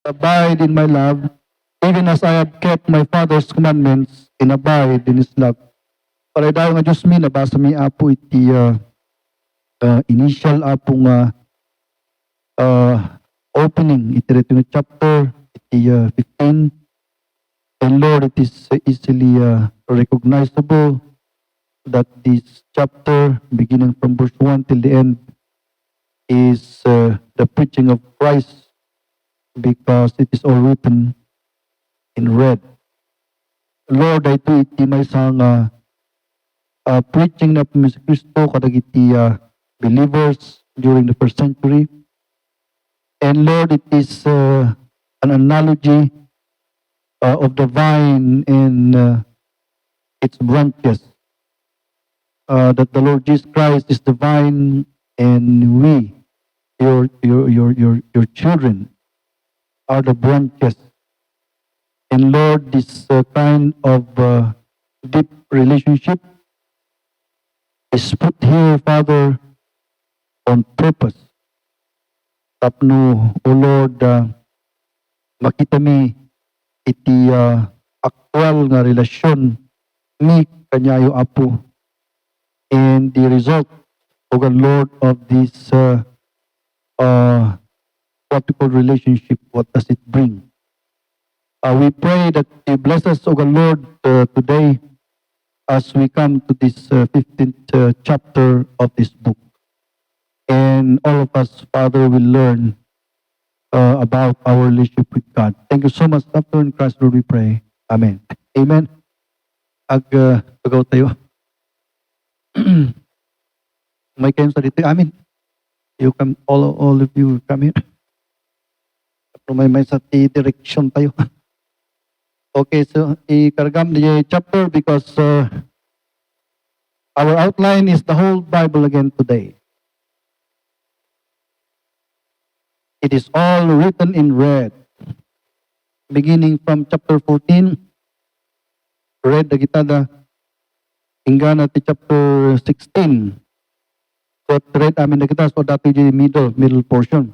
abide in my love, even as I have kept my Father's commandments and abide in His love. Para daw nga Diyos mi, nabasa mi apo iti initial apong opening, iti rito nga chapter, iti 15. And Lord, it is easily recognizable that this chapter, beginning from verse 1 till the end, is the preaching of Christ, because it is all written in red. Lord, I do iti may sang preaching na po si Kristo kadag iti believers during the first century. And Lord, it is an analogy of the vine and its branches. That the Lord Jesus Christ is the vine, and we, your children, are the branches. And Lord, this kind of deep relationship is put here, Father, on purpose. Tapno, O Lord, makita mi iti actual nga relasyon ni kanyayo Apo, and the result, O God, Lord, of this practical relationship, what does it bring? We pray that you bless us, O God, Lord, today as we come to this 15th chapter of this book. And all of us, Father, will learn about our relationship with God. Thank you so much. After in Christ, Lord, we pray. Amen. Amen. Agaw tayo. May kayo sa dito. Amen. You come, all of you come here. May sa direction tayo. Okay, so ikargam the chapter because our outline is the whole Bible again today. It is all written in red. Beginning from chapter 14, red na gitada, hingga ti chapter 16. So red amin na kita, so dati yung middle portion.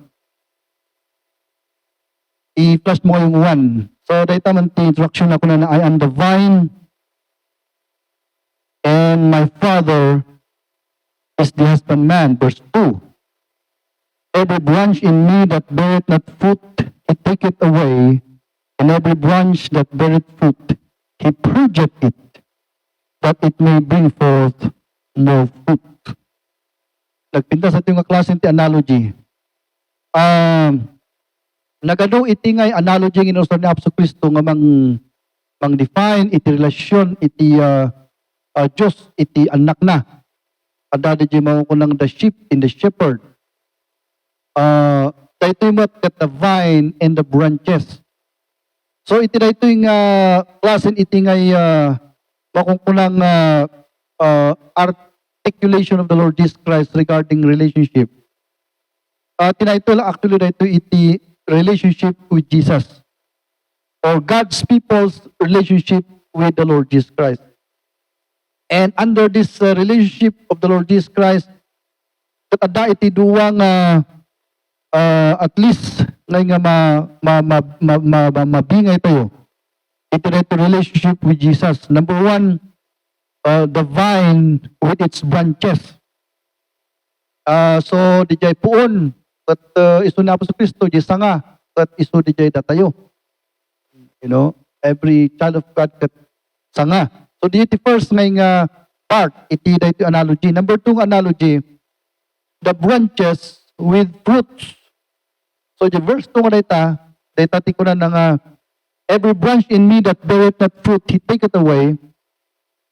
I-flash mo yung 1. So dahil man ti instruction ako na I am the vine, and my Father is the husbandman. Verse 2. Every branch in me that beareth not fruit, he taketh away, and every branch that beareth fruit, he purgeth it, that it may bring forth more fruit. Nagpinta sa ito nga klase ti analogy. Nagado iti ngay analogy ng inusan ni Apso Kristo nga mang define iti relasyon iti Diyos iti anak na. Adada di mo ko ng the sheep and the shepherd. Dito yung the vine and the branches. So iti dito yung klase iti ngay makungkunang articulation of the Lord Jesus Christ regarding relationship. Tinaito lang actually dito iti relationship with Jesus, or God's people's relationship with the Lord Jesus Christ. And under this relationship of the Lord Jesus Christ, ada iti duwang at least ngay nga mabingay tayo. Ito relationship with Jesus. Number 1, the vine with its branches. So dijay puon, at iso na po sa Kristo, di sanga, at iso dijay datayo. You know, every child of God kat sanga. So di iti first ngay nga part, iti da iti analogy. Number 2 analogy, the branches with fruits. So the verse 2 nga data ti ko na nga, every branch in me that beareth not fruit, he taketh away,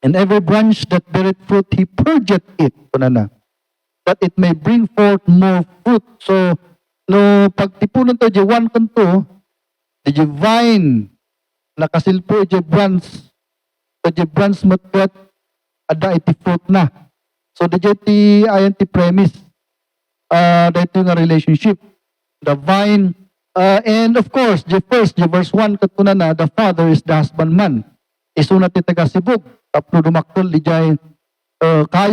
and every branch that beareth fruit, he purgeth it. Kunana, that it may bring forth more fruit. So, no pagtipunan to, di one kanto, di vine, nakasilpo, di branch, so di branch matkat, ada iti fruit na. So, di ayan ti premise, dito yung relationship. The vine, and of course, the verse 1, katunan na, the Father is the husbandman. Isunat ti taga-sibog, tapno dumaktol, di kayo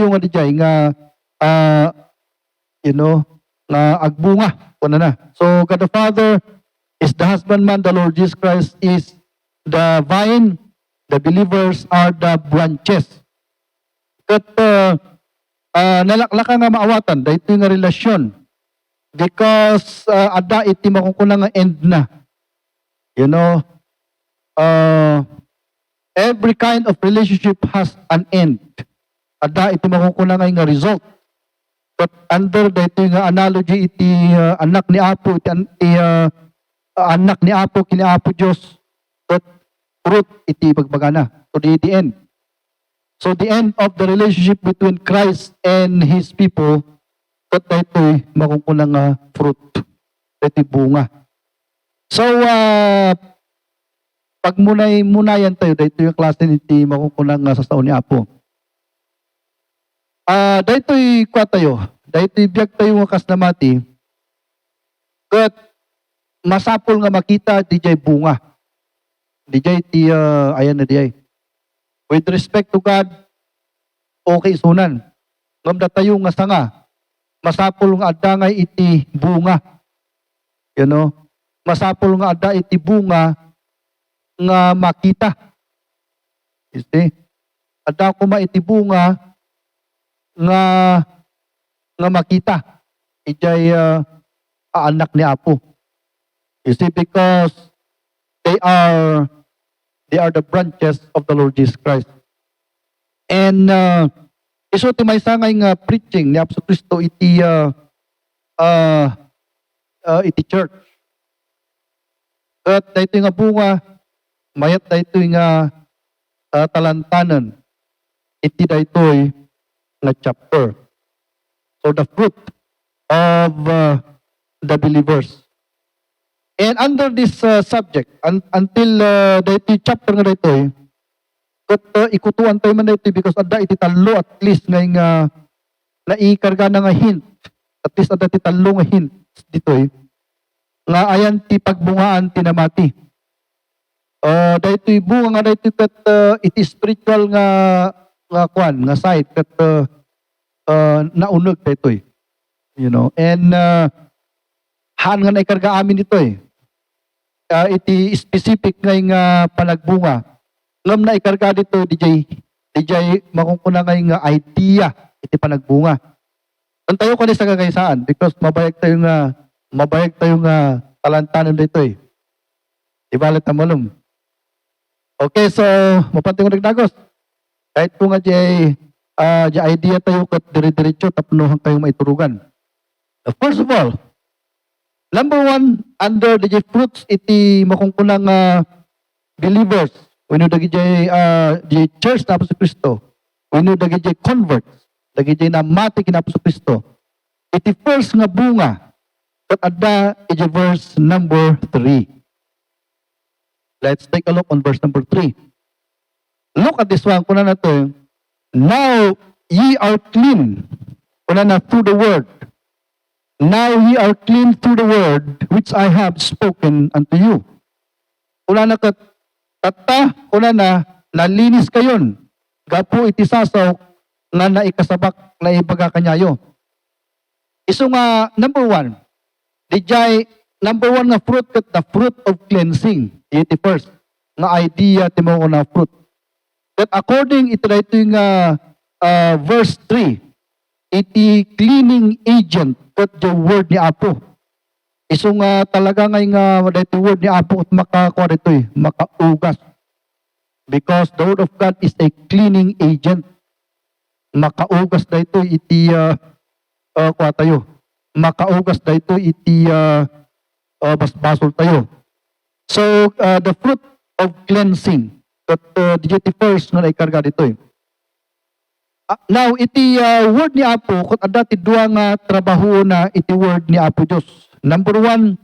nga di nga, you know, na agbunga. So, God the Father is the husbandman, the Lord Jesus Christ is the vine, the believers are the branches. Kat nalaklaka nga maawatan, dahil ito nga relasyon. Because ada iti makukuna nga end na. You know, every kind of relationship has an end. Ada iti makukuna nga result. But under dito nga analogy iti anak ni Apo, iti anak ni Apo, kini Apo Diyos, but fruit iti bagbagana. So the end. So the end of the relationship between Christ and His people, but ito'y makukuna nga fruit. Ito'y bunga. So, pag munayan tayo, dito yung klase niti makukuna nga sa taon ni Apo. Dito'y kwa tayo. Dito'y biyag tayo nga kasnamati. Kat masapol nga makita, dijay bunga. Dijay ti, ayan na dijay. With respect to God, okay sunan. Ngamda tayo nga sanga. Masapol nga adangay iti bunga. You know? Masapol nga ada iti bunga nga makita. You see? Ada ko iti bunga nga makita. Ijay anak ni Apo. You see, because they are the branches of the Lord Jesus Christ. And iso ti may sangay nga preaching ni Apostol Cristo iti church. At dito nga bunga, mayat dito nga talantanan. Iti dito'y nga chapter. So the fruit of the believers. And under this subject, until dito chapter nga dito'y, ikutuan tayo man dito because ada iti talo at least nga naikarga na nga hint. At least ada iti talo nga hint dito'y. Nga ayan ti pagbungaan tinamati. Dahito bunga nga dahito kat it is spiritual nga kwan, nga side kat naunog dahito eh. You know, and haan nga naikarga amin dito eh. Iti specific nga panagbunga. Ngam na ikarga dito, DJ makukuna nga idea iti panagbunga. Antayo ko sa kagaysaan because mabayag tayo nga talantanan dito eh. Ibalit na malum. Okay, so mapanting ko nagdagos. Kahit po nga di idea tayo kat dire-diretso tapnuhan kayong maiturugan. First of all, number one, under the fruits iti makungkunang believers, when you dagi the church na Apostol Cristo, when you dagi converts, dagi na mati kina Apostol Cristo, iti first nga bunga, kat adda iti verse number 3. Let's take a look on verse number 3. Look at this one, kuna na to, now ye are clean, kuna na through the word. Now ye are clean through the word which I have spoken unto you. Kuna na kat, kuna na, nalinis kayon. Gapo iti sasaw nga naikasabak na ibaga kanyayo. Iso nga, number one, number one nga fruit kat the fruit of cleansing. Iti first, nga idea ti mo na fruit. That according ito nga verse 3, iti cleaning agent kat the word ni Apo. Iso nga talaga nga dito word ni Apo at makakuha dito makaugas. Because the word of God is a cleaning agent. Makaugas dito iti kuha tayo. Makaugas dito iti basbasol tayo. So the fruit of cleansing that the first nga naikarga dito now, iti word ni Apo, kung ada ti dua nga trabaho na iti word ni Apo Diyos. Number one,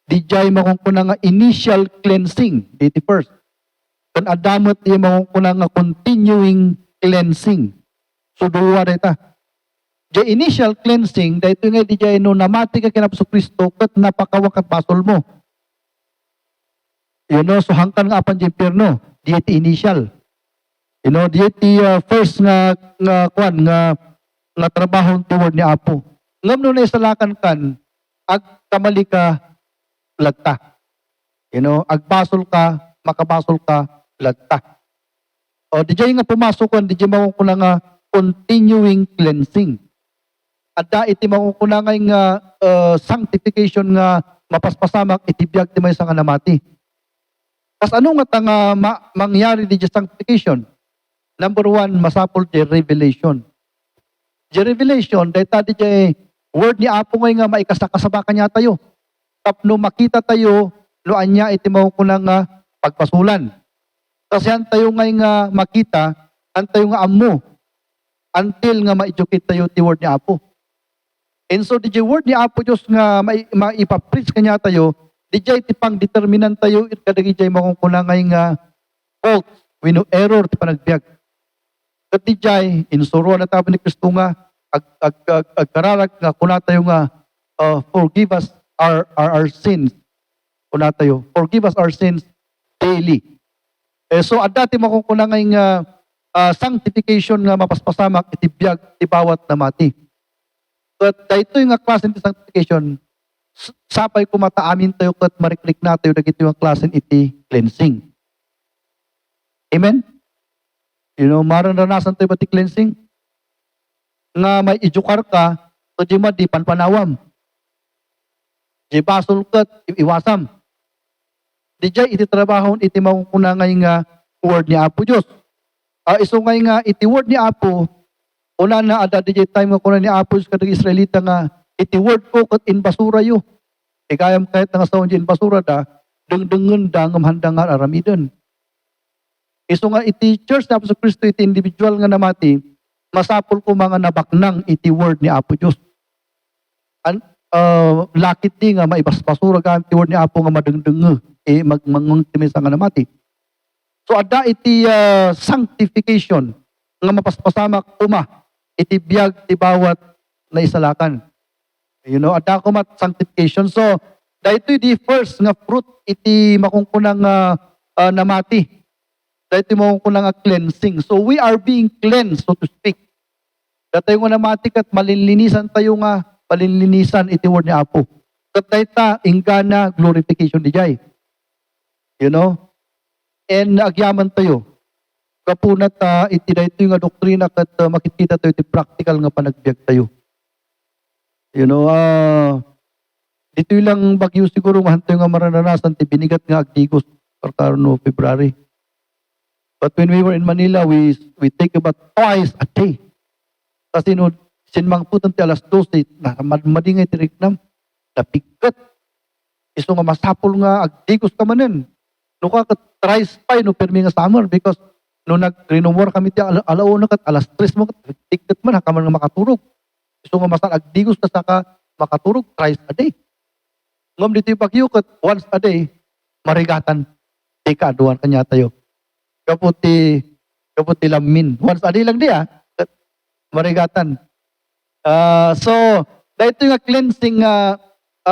dijay makungkuna nga initial cleansing, iti first. Kan adamot ti makungkuna nga continuing cleansing. So, duwa dita. Di initial cleansing, dahito nga dijay no namati ka kinapso Kristo, kat napakawakat basol mo. You know, so hangkan nga apan di impyerno, di iti initial. You know, di first nga trabaho toward ni Apo. Ngam no na isalakan kan, ag kamali ka lagta. Agbasol ka, makabasol ka, ladta. O, di jay nga pumasok di jay makukuna nga continuing cleansing. Adda iti makukuna nga sanctification nga mapaspasamak itibiyag ti may nga namati. Kas ano nga mangyari di sanctification? Number one, masapol di revelation. Di revelation, dahil tadi di word ni Apo nga maikasakasabakan niya tayo. Tapno makita tayo, no anya iti makukuna nga pagpasulan. Kasi tayo nga makita, tayo nga amo, until nga ma-educate tayo ti word ni Apo. And so, di word ni Apo Diyos nga maipapreach kanya tayo, di ti pang determinan tayo, kadagi jay makukuna nga fault, wino error ti panagbiag. Kat di jay, insuro na tabi ni Kristo nga, agkararag nga kuna tayo nga, forgive us our sins. Kuna tayo, forgive us our sins daily. So, adati makukuna nga sanctification nga mapaspasamak itibiyag ti bawat namati. But dahito yung klase ng sanctification, sapay kumataamin tayo kat mariklik na tayo dagito yung klase iti cleansing. Amen? Maranasan tayo ba ti cleansing? Nga may ijukar ka, so di ma di panpanawam. Di basol kat, iwasam. Di jay iti trabahon, iti makukuna nga word ni Apo Diyos. Iso nga iti word ni Apo, una na ada di time nga kuna ni Apo Diyos kadag Israelita nga, iti word ko kat in basura yo. Kayam kahit nga sa in basura da, dengdengen da ngam handangan aramidon. Iso nga iti church na Apo sa Kristo, iti individual nga namati, masapol ko mga nabaknang iti word ni Apo Diyos. Lakit di nga maibasbasura ka iti word ni Apo nga madengdenge, magmangung timisa nga namati. So ada iti sanctification nga mapaspasamak iti biyag ti bawat na isalakan. Ada kumat sanctification. So dahito di first nga fruit iti makungkunang namati. Dahito makungkunang cleansing. So we are being cleansed, so to speak. Dahito yung namati kat malinlinisan tayo nga, malinlinisan iti word ni Apo. Kat dahita ingana glorification di jay. And agyaman tayo. Kapunat iti dahito yung doktrina kat makikita tayo iti practical nga panagbiag tayo. Dito lang bagyo siguro mahanto nga maranasan ti binigat nga agdigos karkarno February. But when we were in Manila, we take about twice a day. Kasi sinmang putan ti alas 12, madingay ti riknam, napigat. Iso nga masapol nga agdigos ka manen. Nuka kat tries pa permi nga summer because nag-renumor kami ti alauna kat alas 3 mo kat tiket man hakaman nga makaturog. Iso nga masal agdigos ka saka makaturog twice a day. Ngam dito yung bagyo kat once a day marigatan ti kaaduan kanya tayo. Kaputi lamin. Once a day lang di kat marigatan. So dahito yung cleansing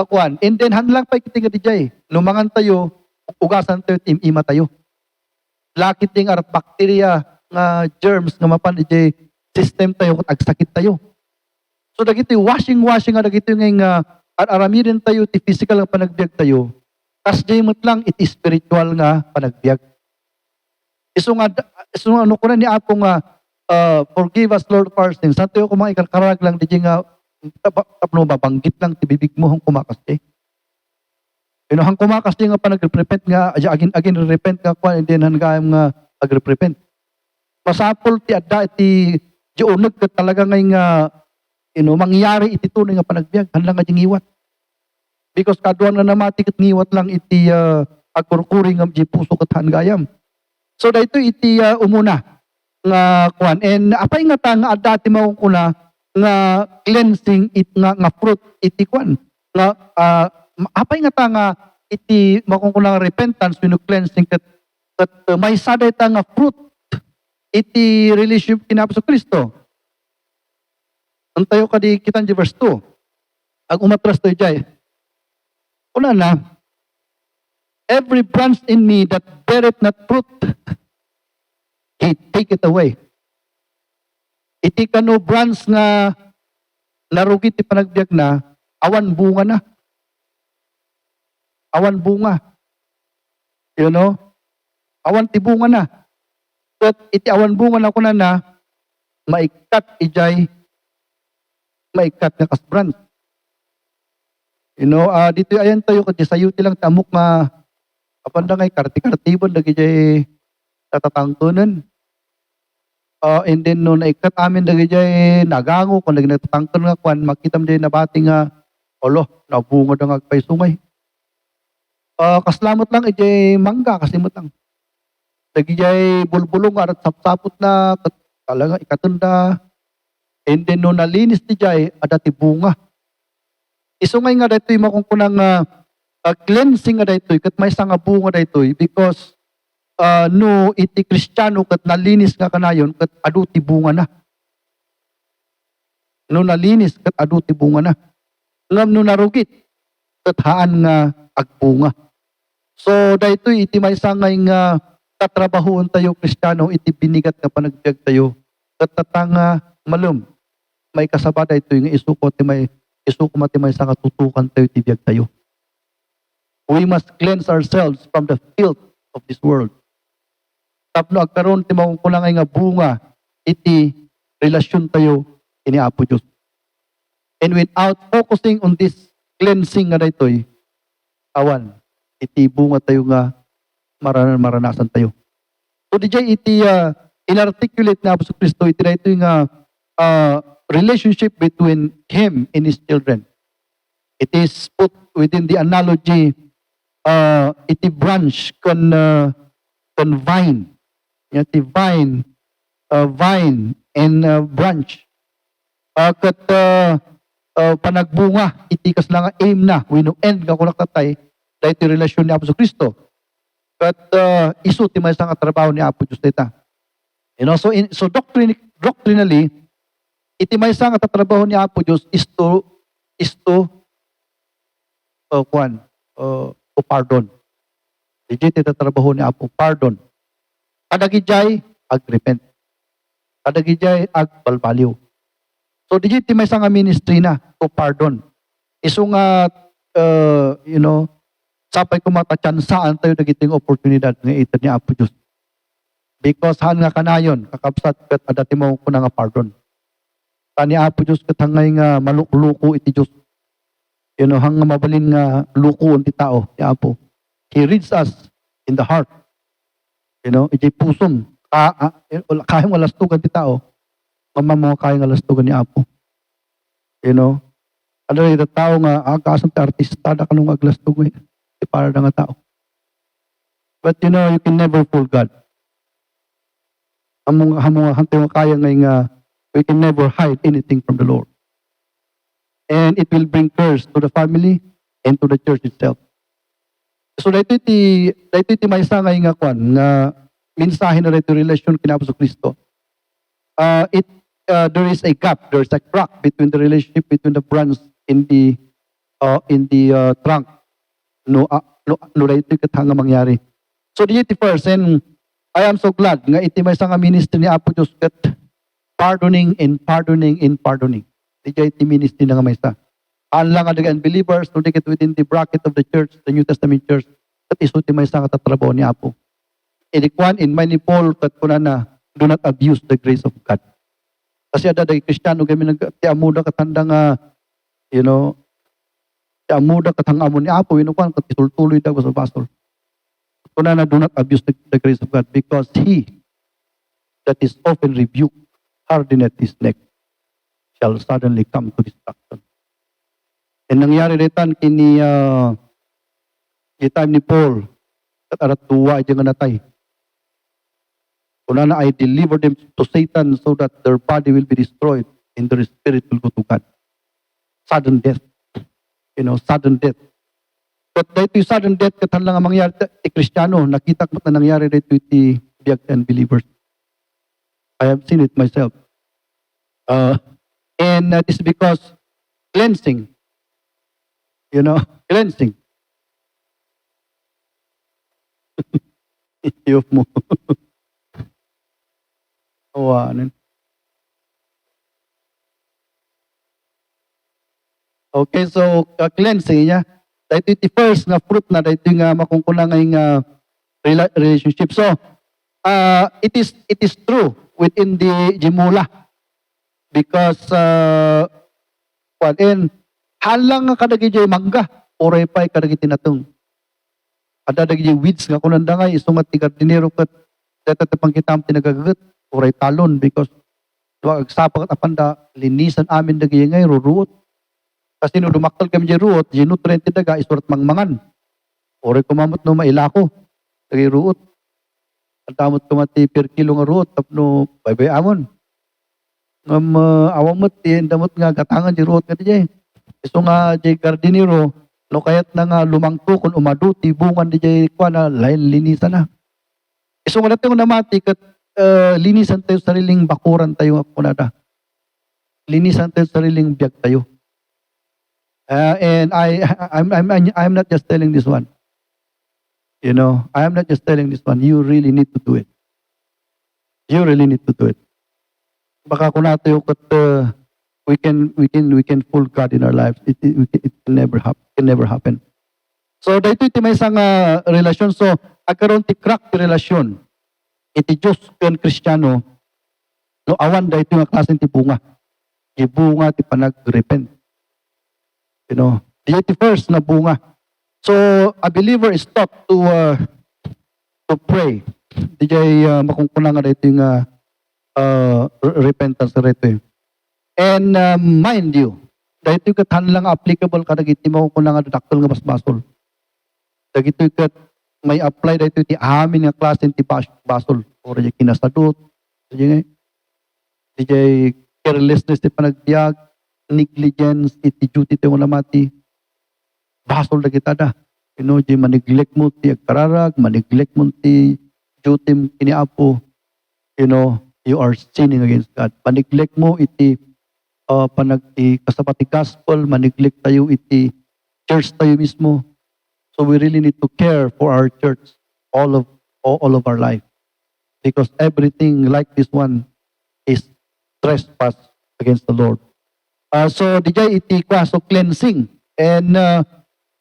kuan. And then hanlang pa ikitinga di jay. Numangan tayo ugasan tayo, ima tayo. Lakit ting arat bakterya nga germs nga mapan iti system tayo kung agsakit tayo. So dagiti washing nga dagiti nga aramirin tayo ti physical nga panagbiag tayo. Kas jay mo't lang iti spiritual nga panagbiag. Iso nga ano ko na ni Apo nga forgive us Lord of our sins. Sa tayo kung mga ikarkarag lang di nga tapno mabanggit lang ti bibig mo hong kumakas di. Hang kumakas di nga pa nag-repent nga, agin repent nga kwa, and then hanggang nga ag-repent. Masapol ti adda iti di unag ka talaga nga mangyari iti tunay nga panagbiag, hanlang nga di ngiwat. Because kaduan nga namati kat ngiwat lang iti agkurkuri nga di puso kat hanggayam. So dahito iti umuna nga kwan. And apay nga ta nga adda ti makukuna nga cleansing nga fruit iti kwan. Nga apay nga ta nga iti makungkunang repentance when cleansing kat may saday ta nga fruit iti relationship kina Apo Kristo. Antayo ka di kitan di verse 2. Ag umatras to jay. Una na, every branch in me that beareth not fruit, he take it away. Iti kano branch nga narugit ti panagbiag na, awan bunga na. Awan bunga. You know? Awan ti bunga na. Kat iti awan bunga na kunan na, maikat ijay, maikat nga kasbran. You know, dito ayan tayo, kasi sayo tilang tamok nga, apanda ngay, karti-kartibon, lagi jay tatatangtunan. And then, no, naikat amin, lagi jay nagango, kung lagi natatangtun nga, kung makita mo jay nabati nga, olo, nabunga na nga kay sungay. Kaslamot lang, ijay mangga, kasimot lang. Lagi jay bulbulong, arat sapsapot na, talaga, ikatunda. And then, no, nalinis di jay, adati bunga. Isungay nga dito yung makungkunang cleansing nga dito, kat may nga bunga dito, because no, iti Kristiyano, kat nalinis nga kanayon, kat aduti bunga na. No, nalinis, kat aduti bunga na. Ngam no narugit, kat haan nga agbunga. So, dito iti may sangay nga tatrabahoon tayo Kristiyano, iti binigat nga panagbiag tayo, kat tatanga malum, may kasabada ito yung isuko mati may sanga tutukan tayo, tibiyag tayo. We must cleanse ourselves from the filth of this world. Tapno agkaroon ti makukulangay nga bunga, iti relasyon tayo ini Apo Diyos. And without focusing on this cleansing nga daytoy, awan, iti bunga tayo nga maranasan tayo. So DJ iti inarticulate na Apo Kristo, iti daytoy nga relationship between Him and His children. It is put within the analogy, iti branch kon vine. Iti vine and branch. Kat panagbunga, iti kas lang aim na, wino end ka kunak tatay, dahil iti relasyon ni Apo Kristo. Kat iso ti may isang trabaho ni Apo Diyos dita. You know, so doctrinally, iti may isang tatrabaho ni Apo Diyos is to pardon. Iti tatrabaho ni Apo, pardon. Kadagijay, ag-repent. Kadagijay, ag-balbaliw. So, iti may isang ministry na, to pardon. Iso nga, sapay kumatatsansaan tayo nagiting oportunidad ng ito ni Apo Diyos. Because han nga kanayon, kakabsat kat adati mo ko na nga pardon. Tani Apo Diyos katangay nga malukuluko iti Diyos. Hang mabalin nga lukuon ti tao, ti Apo. He reads us in the heart. Iti pusom. Kayang alastugan ti tao. Mamamaw kayang alastugan ni Apo. Ano ito tao nga, kasang ti artista na kanong aglastug eh. Para na nga tao. But you can never fool God. Hamong hantay mo kaya nga we can never hide anything from the Lord. And it will bring curse to the family and to the church itself. So dito iti may sangay nga kwan nga mensahe na dito relasyon kina Apo Kristo. There is a gap, there is a crack between the relationship between the branch in the trunk. No dito katanga mangyari. So the first, and I am so glad nga iti may sanga ministry ni Apo Diyos kat pardoning and pardoning and pardoning. Iti ministry na nga may sa. Lang nga unbelievers, no dikit within the bracket of the church, the New Testament church, at iso ti may sanga tatrabaho ni Apo. Inikwan in many Paul kat kuna na, do not abuse the grace of God. Kasi ada day Kristiyano kami nagtiamuda katanda nga, tiamuda katang amon ni Apo, inukwan kat itultuloy daw sa pastor. Kuna na, do not abuse the grace of God because he that is often rebuked, hardeneth his neck, shall suddenly come to destruction. And nangyari retan kini time ni Paul, at arat tuwa iti nga natay. Kuna na, I deliver them to Satan so that their body will be destroyed and their spirit will go to God. Sudden death. Sudden death. But dito yung sudden death katan lang ang mangyari ti Kristiyano, nakita ko na nangyari dito iti biyag and believers. I have seen it myself. And this is because cleansing. Cleansing. Iyop mo. Awanin. Okay, so cleansing niya. Dahito iti first nga fruit na dahito nga makungkulang nga relationship. So, it is true within the Jimula because halang nga kadagi jay mangga oray pa'y kadagi tinatong. Ada dagi jay weeds nga kunanda nga isungat ti gardinero kat datatapang kitam tinagagat oray talon because wag sapak at apanda linisan amin dagi ngay ruruot. Kasi no dumaktal kami jay ruot, jay nutrient ti daga isurat mangmangan. Oray kumamot no mailako dagi ruot. Adamot kumati per kilo nga ruot tapno baybay amon. Ngam awamot ti damot nga gatangan jay ruot nga jay. Iso nga jay gardinero no kayat na nga lumangto kung umaduti bungan di jay kwa na lain linisan na. Iso nga natin namati kat linisan tayo sariling bakuran tayo nga kunada. Linisan tayo sariling biyag tayo. And I'm not just telling this one. You know, I am not just telling this one. You really need to do it. You really need to do it. Baka kung natin yung we can fool God in our lives. It can never happen. So dahito iti may isang relasyon. So agkaroon ti crack ti relasyon. Iti Diyos kan Kristiyano no awan dahito yung klasen ti bunga. Ti bunga ti panag-repent. You know, the first na bunga. So a believer is taught to pray. Di jay makungkunang nga dahito yung repentance rito. And mind you, dahito yung katan lang applicable ka dagiti mo kung nga daktal nga basbasol. Dagito yung kat may apply dahito ti amin nga klase ti basol. O rin yung kinasadot. Di jay carelessness ti panagbiag, negligence, iti duty ti mo namati. Basol na kita da. You know, di maniglek mo ti agkararag, maniglek mo ti duty mo kiniapo. You know, you are sinning against God. Maniglek mo iti kasapati gospel, maniglek tayo iti church tayo mismo. So we really need to care for our church all of our life. Because everything like this one is trespass against the Lord. So dijay iti kwaso cleansing. And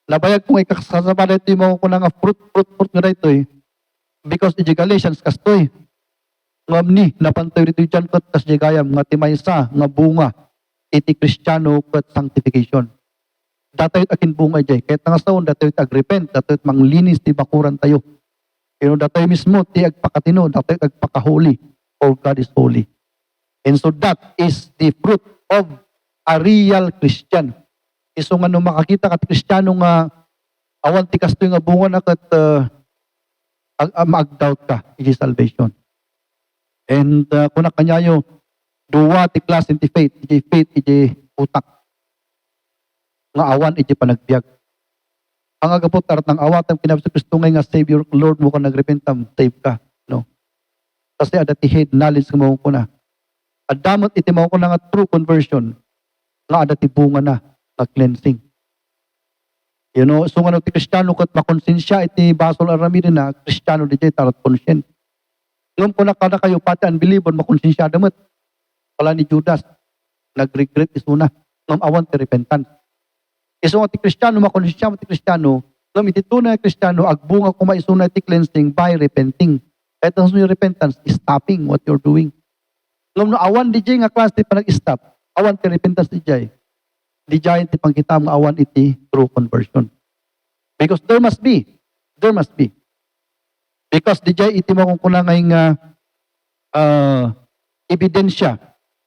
nabayag kong ikasasama dito yung mga kunang fruit nga dito because iti Galatians kastoy. Ngam ni, napantoy rito dyan kat kasjigayam nga timaysa nga bunga iti Kristiyano kat sanctification. Datayot akin bunga jay. Kahit nga saon, datayot agrepent, datayot manglinis ti bakuran tayo. You know, datay mismo ti agpakatino, datayot agpakahuli, for God is holy. And so that is the fruit of a real Christian. Iso nga nung makakita kat Kristiyano nga awan ti kastoy nga bunga na kat mag-doubt ka, iti salvation. And kung nakanyayo, duwa ti klase ti faith, iti utak. Nga awan, iti panagbiag. Ang agapot arat ng awatan, kinabi sa Kristo nga Savior, Lord mo ka nagrepentam, save ka. No? Kasi ada ti head knowledge nga mo ko na. Adamot iti mo ko na nga true conversion, nga ada ti bunga na cleansing. You know, so nga ti Kristiyano kat makonsensya iti basol aramid na Kristiyano di jay tarat consent. Ngam ko na kada kayo pati unbeliever makonsensya damat. Kala ni Judas nagregret isuna ngam awan ti repentance. Iso nga ti Kristiyano makonsensya ti Kristiyano ngam iti tunay na Kristiyano agbunga kuma isuna ti cleansing by repenting. Kahit ang yung repentance is stopping what you're doing. Ngam no awan di jay nga class ti panag-stop. Awan ti repentance di jay. Di jay ti pangkita nga awan iti true conversion. Because there must be. Because di jay iti mo kung kunangay nga ebidensya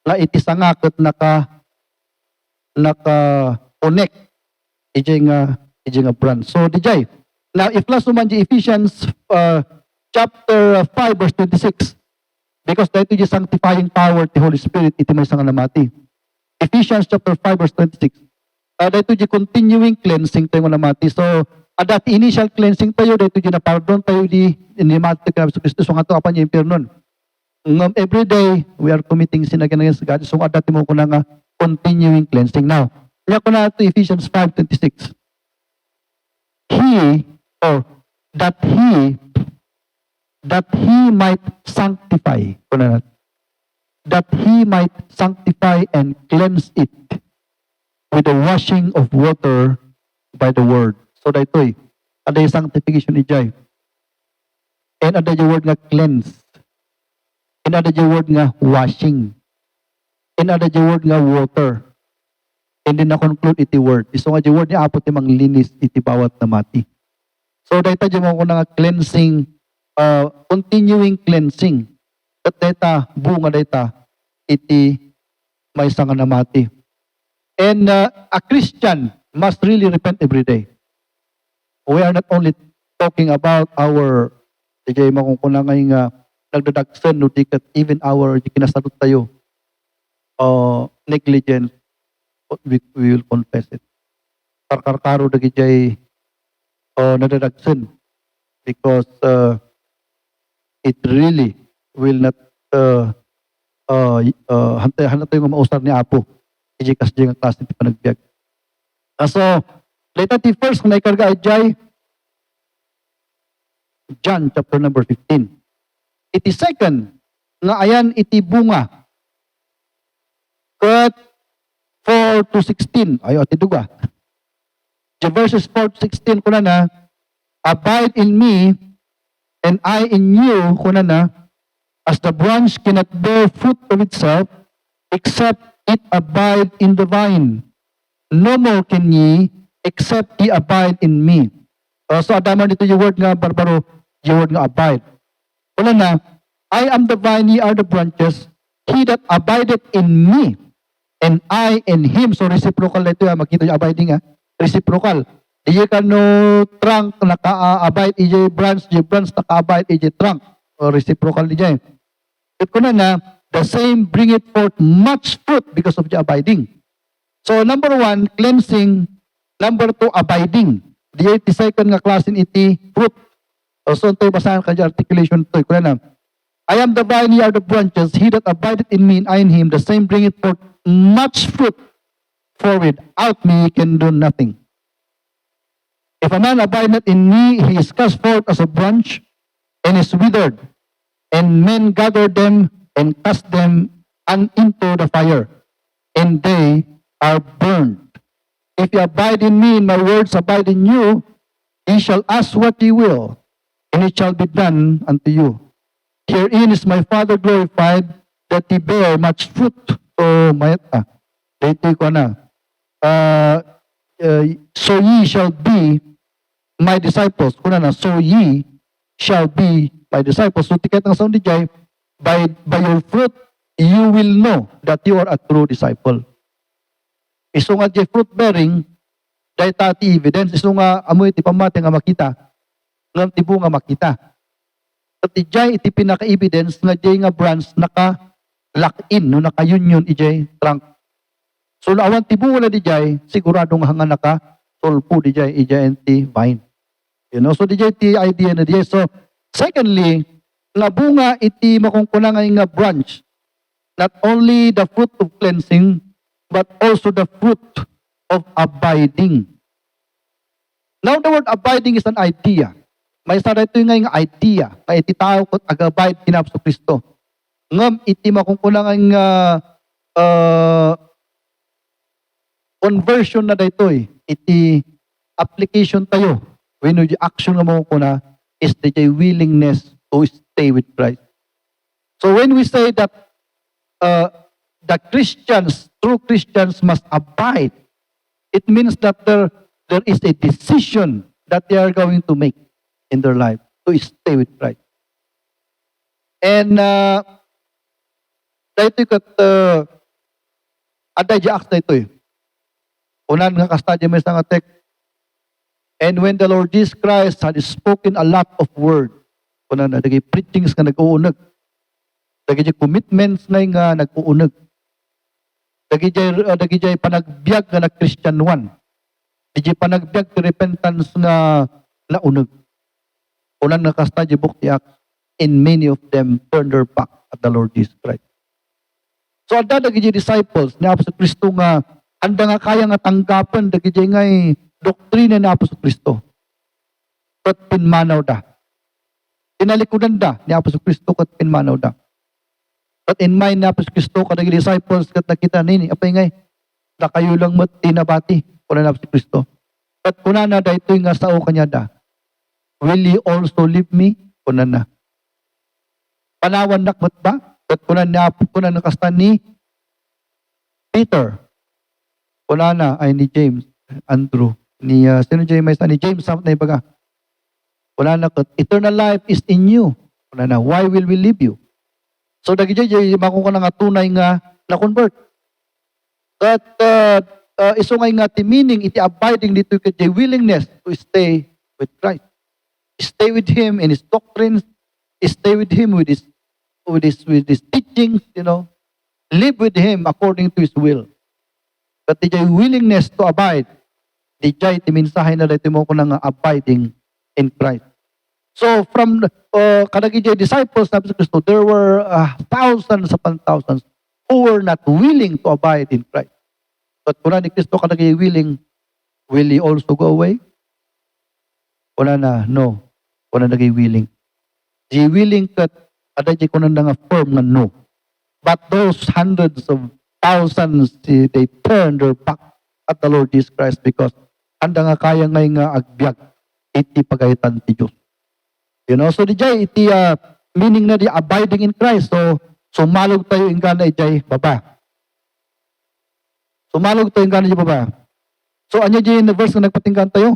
nga iti sangakot naka-connect iti nga brand. So di jay. Now if last naman di Ephesians chapter 5 verse 26 because dahito di sanctifying power ti Holy Spirit iti may nga namati. Ephesians chapter 5 verse 26. Dahito di continuing cleansing tayo nga namati. So at initial cleansing tayo, dahito di na pardon tayo di inimati ka sa Kristo. So nga ito apan yung impirnon. Every day, we are committing sin against God. So at mo ko na nga continuing cleansing. Now, kaya ko na ito Ephesians 5:26. That he might sanctify. That he might sanctify and cleanse it with the washing of water by the word. So dahito ada yung sanctification ni Jai. And ada yung word nga cleanse. And ada yung word nga washing. And ada yung word nga water. And then na-conclude iti word. Iso nga yung word niya apo timang linis iti bawat na mati. So dahita yung mga nga cleansing, continuing cleansing. At dahita, bunga dahita, iti may sanga na mati. And a Christian must really repent every day. We are not only talking about our, sige makukuna ngayon nga, nagdadagsan, no, dikat, even our, di kinasalot tayo, negligence, we will confess it. Karkaro dagi jay nadadagsan because it really will not hantay tayo nga mausar ni Apo. Iji kas jay nga klase ti panagbiag. So, later ti first kung naikarga ajay John chapter number 15. Iti second nga ayan iti bunga. Kat 4 to 16. Ayo, ati duga. The verses 4 to 16 kuna na, abide in me, and I in you, kuna na, as the branch cannot bear fruit of itself, except it abide in the vine. No more can ye, except ye abide in me. So, adaman dito yung word nga, barbaro, yung word nga abide. Kuna na, I am the vine, ye are the branches, he that abideth in me, and I in him. So reciprocal na ito, makita yung abiding, reciprocal. Ije ka no trunk, naka-abide, ije branch naka-abide, ije trunk. O reciprocal niya. At kuna na, the same bring it forth much fruit because of the abiding. So number 1, cleansing. Number 2, abiding. The second nga klase iti fruit. So ito basahan ka articulation ito. Kuna na, I am the vine, ye are the branches, he that abideth in me and I in him, the same bring it forth much fruit, for without me he can do nothing. If a man abide not in me, he is cast forth as a branch, and is withered, and men gather them, and cast them into the fire, and they are burned. If you abide in me, and my words abide in you, ye shall ask what ye will, and it shall be done unto you. Herein is my Father glorified, that ye bear much fruit. So, dito ko na. So ye shall be my disciples. Kuna na, so ye shall be my disciples. So, tiket ng sound dijay, by your fruit, you will know that you are a true disciple. Iso nga di fruit bearing, dahil tati evidence, iso nga amoy ti pamati nga makita, ngam ti bunga makita. At ijay iti pinaka-evidence nga jay nga branch naka-lock-in, no, naka-union ijay trunk. So awan ti bunga na dijay, siguradong hanga naka-solpo dijay ijay ti vine. You know, so dijay ti idea na dijay. So secondly, nga bunga iti makungkunang nga branch, not only the fruit of cleansing, but also the fruit of abiding. Now the word abiding is an idea. May sada ito yung idea, kaya iti tao kot agabide kinapos Kristo. Ngam iti makungkunang conversion na dito iti application tayo. When the action na makungkuna is the willingness to stay with Christ. So when we say that the Christians, true Christians must abide, it means that there is a decision that they are going to make in their life to stay with Christ. And dahito kat aday di acts na ito unan nga kastadya may nga text. And when the Lord Jesus Christ had spoken a lot of word, unan na dagi preachings nga nag-uunag, dagi commitments nga nag-uunag, dagi jay panagbiag nga nag-Christian one, digi panagbiag ti repentance nga naunag. Unan nga kastadya book ti Acts, and many of them turned their back at the Lord Jesus Christ. So adda dagi disciples ni Apostol Kristo nga anda nga kaya nga tanggapan dagi nga doktrina ni Apostol Kristo. Kat pinmanaw da. Tinalikudan da ni Apostol Kristo kat pinmanaw da. Kat in mind ni Apostol Kristo kadagi disciples kat nakita nini apay ngay na kayo lang mat tinabati kuna ni Apostol Kristo. Kat kuna na da ito nga sao kanya da. Will you also leave me? kunan na. Panawan nakmat ba? At kunan na kastan ni Peter. Kunan na ay ni James, Andrew, ni sino James ni James na ibaga. Kunan na kat eternal life is in you. Kunan na, why will we leave you? So dagi jay makon nga tunay nga na convert. That iso nga ti meaning iti abiding dito iti willingness to stay with Christ. Stay with Him in His doctrines. Stay with Him with His teachings, live with Him according to His will. But the willingness to abide, the ti mensahe na dito mo ko nga abiding in Christ. So from kadagi disciples na Kristo, there were thousands upon thousands who were not willing to abide in Christ. But kung ni Kristo kadagi willing, will He also go away? Wala na, no. Wala naging willing. Di willing kat ada di ko na nga firm nga no. But those hundreds of thousands, they turned their back at the Lord Jesus Christ because anda nga kaya nga agbyag iti pagayitan ti Diyos. So di jay iti meaning na di abiding in Christ. So sumalog tayo ingana ijay baba. Sumalog tayo ingana ijay baba. So anya jay na verse na nagpatinggan tayo?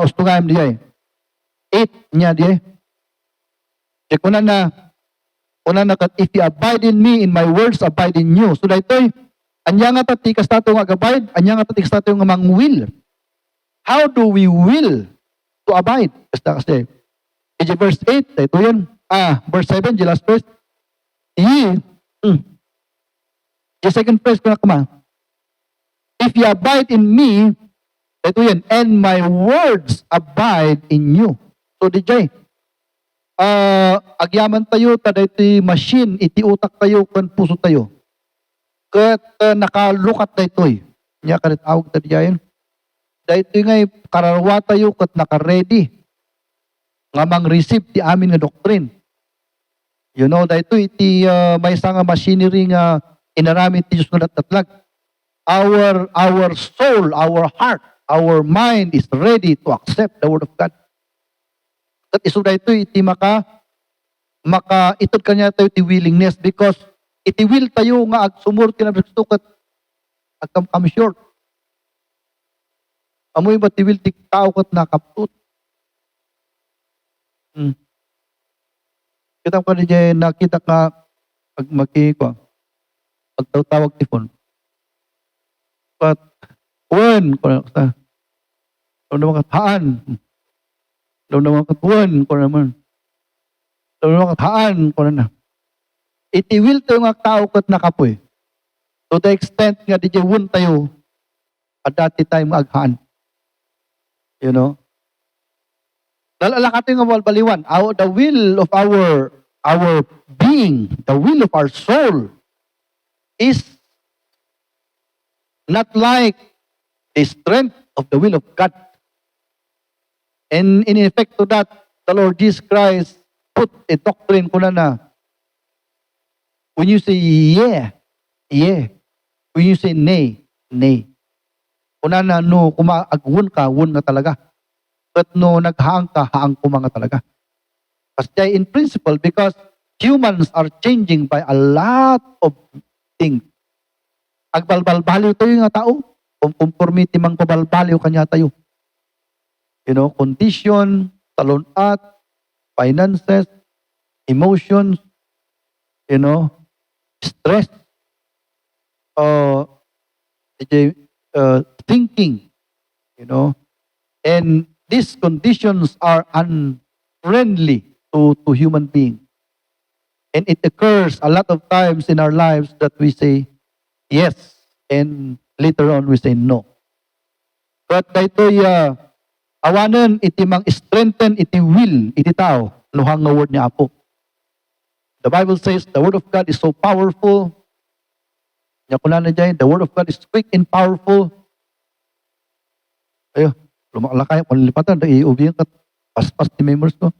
Ustungayam di jay. 8 niya di. Kunan na kat if you abide in me, in my words abide in you. So daytoy anya nga tatikas tato nga abide, anya nga tatikas tato nga mangwill. How do we will to abide? Kasi verse 8, dayto yun. Verse 7, the last verse. The second verse ko na kuma. If you abide in me, dayto yun, and my words abide in you. So DJ, agyaman tayo, tada iti machine, iti utak tayo, kan puso tayo. Kat nakalukat na ito'y. Nya karit awag ta diyan. Dahito nga kararwa tayo kat naka-ready. Nga mang-receive ti amin nga doctrine. Dahito iti may nga machinery nga inaramit ti Diyos nga natatlag. Our soul, our heart, our mind is ready to accept the Word of God. At iso dahito iti itod kanya tayo ti willingness because iti will tayo nga agsumur kinabagsto kat agkam short. Amoy ba ti will ti tao kat nakaptut. Kita ko niya nakita ka pagtawag ti phone. But when naman kataan. Naman katuan ko naman. Naman kataan ko na. Iti will tayo nga tao kat nakapoy. To the extent nga di wun tayo at dati tayo maaghaan. Lalakatin nga baliwan. The will of our being, the will of our soul is not like the strength of the will of God. And in effect to that, the Lord Jesus Christ put a doctrine kuna na. When you say yeah, yeah. When you say nay, nay. Kuna na no, kumaagwon ka, won nga talaga. But no, naghaang ka, haang kuma nga talaga. Kasi in principle, because humans are changing by a lot of things. Agbalbalbaliw tayo nga tao, kung conformity mang pabalbaliw kanya tayo. Condition, talon-at, finances, emotions, stress, thinking, and these conditions are unfriendly to human being. And it occurs a lot of times in our lives that we say yes, and later on we say no. But daytoy awanan iti mang strengthen iti will iti tao nuhang nga word niya Apo. The Bible says the Word of God is so powerful. Nya kuna na dyan, the Word of God is quick and powerful. Ayo, lumakalakay, panlipatan, iubiyan ka, paspas ti members ko.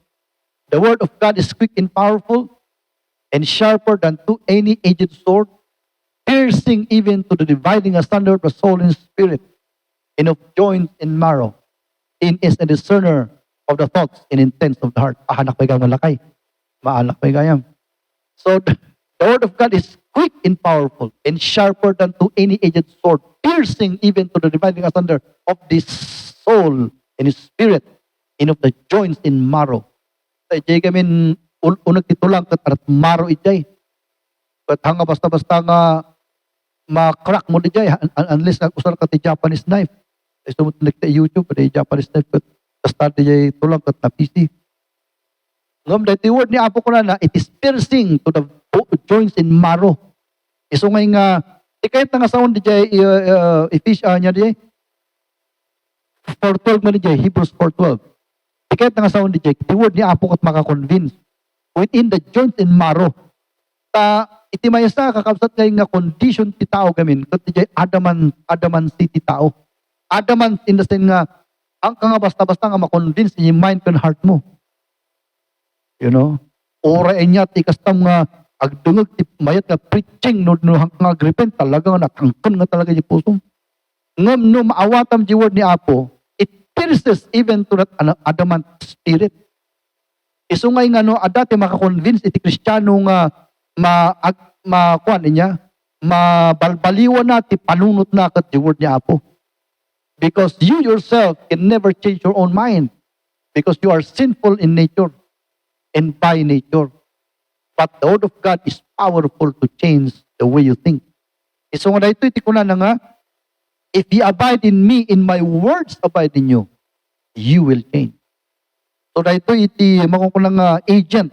The Word of God is quick and powerful and sharper than any edged sword, piercing even to the dividing asunder of the soul and spirit, and of joints and marrow. is a discerner of the thoughts and intents of the heart. Ahanak pa gayam malakay. Maanak pa gayam. So the word of God is quick and powerful and sharper than to any edged sword, piercing even to the dividing asunder of the soul and his spirit and of the joints in marrow. Sa ijay gamin unag titulang kat arat marrow ijay. Kat hanga basta-basta nga ma-crack mo ijay unless nag-usar ka ti Japanese knife. Ito mo tinig ta YouTube, pada Japanese knife kat basta ijay tulang kat na PC. Ngam dahil the word ni Apo ko na it is piercing to the joints in marrow. Iso ngay nga, kahit nga saon di jay, Ephesians niya di jay, 4.12 man di jay, Hebrews 4.12. Kahit nga saon di jay, the word ni Apo kat makakonvince. Within the joints in marrow. Iti mayasa, kakabsat ngay nga condition ti tao gamin, kat di jay, adaman si ti tao. Adaman in the sense nga, ang ka nga basta-basta nga makonvince in yung mind and heart mo. You know? Ora niya, tikastam nga, agdungag ti mayat nga preaching no nga agripen talaga nga nakangkan nga talaga di puso. Ngam no maawatam di word ni Apo, it pierces even to that adamant spirit. Isungay nga no adati makakonvince iti Kristiyano nga kuan niya, mabalbaliwan na ti panunot na kat di word ni Apo. Because you yourself can never change your own mind because you are sinful in nature and by nature. But the word of God is powerful to change the way you think. So nga dito iti kuna na nga, if ye abide in me, in my words abide in you, you will change. So dito iti makukuna nga agent,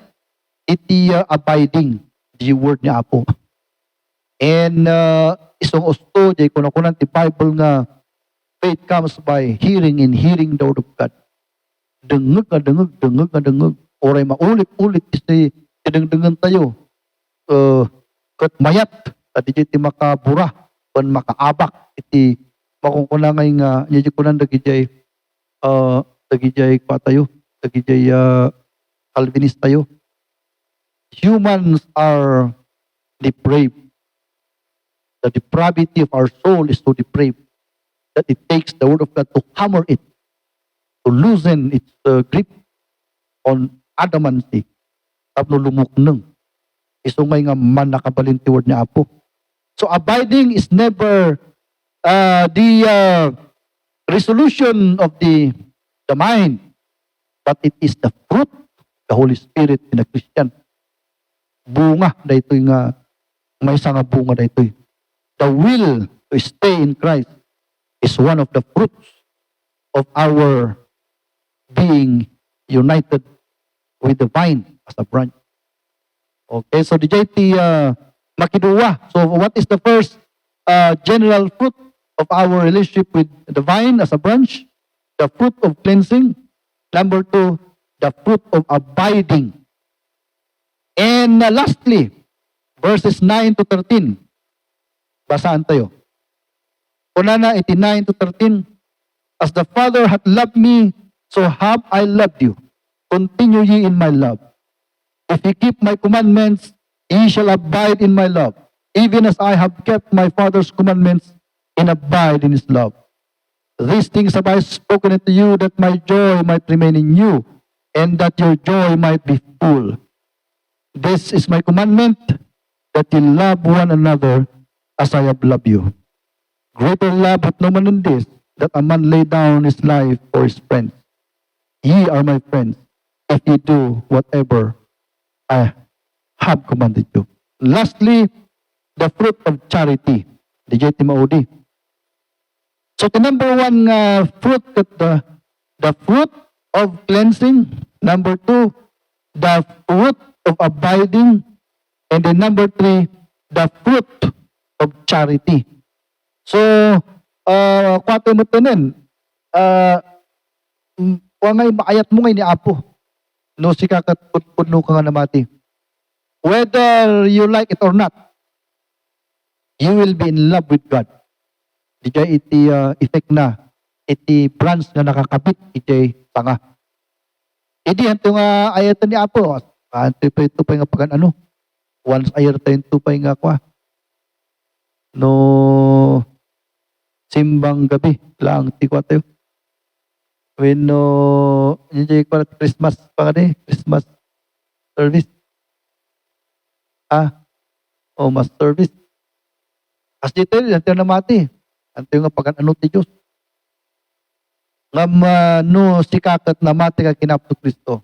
iti abiding, the word ni Apo. And isong usto, jay kunakunan ti Bible nga, faith comes by hearing and hearing the word of God. Dengeg nga dengeg, dengeg nga dengeg. Oray maulit-ulit iti dengen tayo. Kat mayat, adi ti makabura, pan makaabak, iti makukuna ngay nga, yun kunan dagijay kwa tayo, dagijay Calvinist tayo. Humans are depraved. The depravity of our soul is so depraved that it takes the word of God to hammer it, to loosen its grip on adamancy. Tapno lumukneng. Isungay nga man nakabalin ti word ni Apo. So abiding is never the resolution of the mind, but it is the fruit of the Holy Spirit in a Christian. Bunga na ito'y nga, may isang bunga na ito'y. The will to stay in Christ is one of the fruits of our being united with the vine as a branch. Okay, so the JT makiduwa. So what is the first general fruit of our relationship with the vine as a branch? The fruit of cleansing. Number 2, the fruit of abiding. And lastly, verses 9 to 13. Basaan tayo. Una na, 9 to 13. As the Father hath loved me, so have I loved you. Continue ye in my love. If ye keep my commandments, ye shall abide in my love, even as I have kept my Father's commandments and abide in his love. These things have I spoken unto you, that my joy might remain in you, and that your joy might be full. This is my commandment, that ye love one another as I have loved you. Greater love hath no man than this, that a man lay down his life for his friends. Ye are my friends, if ye do whatever I have commanded you. Lastly, the fruit of charity. The JT Maudi. So the number one fruit, the fruit of cleansing. Number 2, the fruit of abiding. And then number 3, the fruit of charity. So, kwate mo tanan, ngay maayat mo ngay ni Apo. No, si kakatpudno ka nga namati. Whether you like it or not, you will be in love with God. Di jay iti effect na, iti branch na nakakabit, iti tanga. Idi, hanto nga ayatan ni Apo. Hanto pa ito pa nga pagan ano. Once ayatan ito pa nga kwa. No, simbang gabi lang, ti kwa tayo. When hindi ko Christmas pa ka Christmas service. Mas service. As dito, nanti na mati. Nanti nga pag-ano ti Diyos. Nga no sikakat na mati ka kinapto Kristo.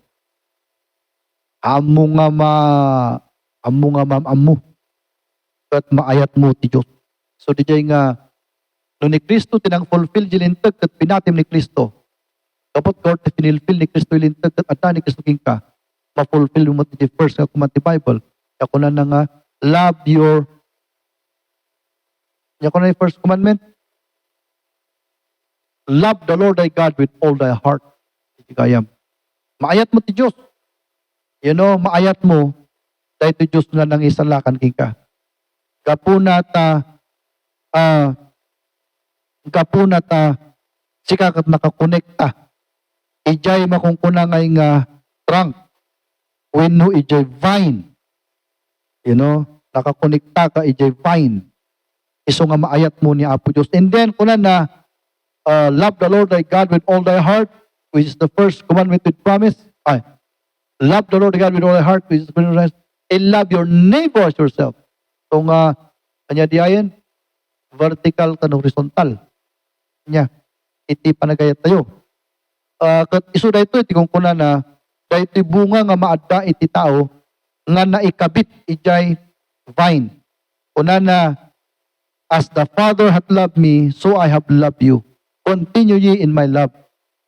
Amo nga amu. Kat maayat mo ti Diyos. So di jay nga, no ni Kristo tinang fulfill jilintag kat pinatim ni Kristo. Kapot God ti pinilfill ni Kristo jilintag kat ata ni Kristo king ka. Ma-fulfill mo ti first nga kumanti Bible. Ako na nga, love your ako na yung first commandment. Love the Lord thy God with all thy heart. Kayam. Maayat mo ti Diyos. Maayat mo dahil ti Diyos na nang isalakan ka. Gapuna ta sikakat nakakonekta. Ijay makungkuna ngay nga trunk. Wenno ijay vine. Nakakonekta ka ijay vine. Iso nga maayat mo ni Apo Diyos. And then, kuna na, love the Lord thy God with all thy heart, which is the first commandment with promise. Love the Lord thy God with all thy heart, which is the first, and love your neighbor as yourself. So nga, kanya diayan, vertical ka horizontal. Kanya, iti panagayat tayo. Iso da ito, iti kung kuna na, da iti bunga nga maadda iti tao, nga naikabit ijay vine. Kuna na, as the Father hath loved me, so I have loved you. Continue ye in my love.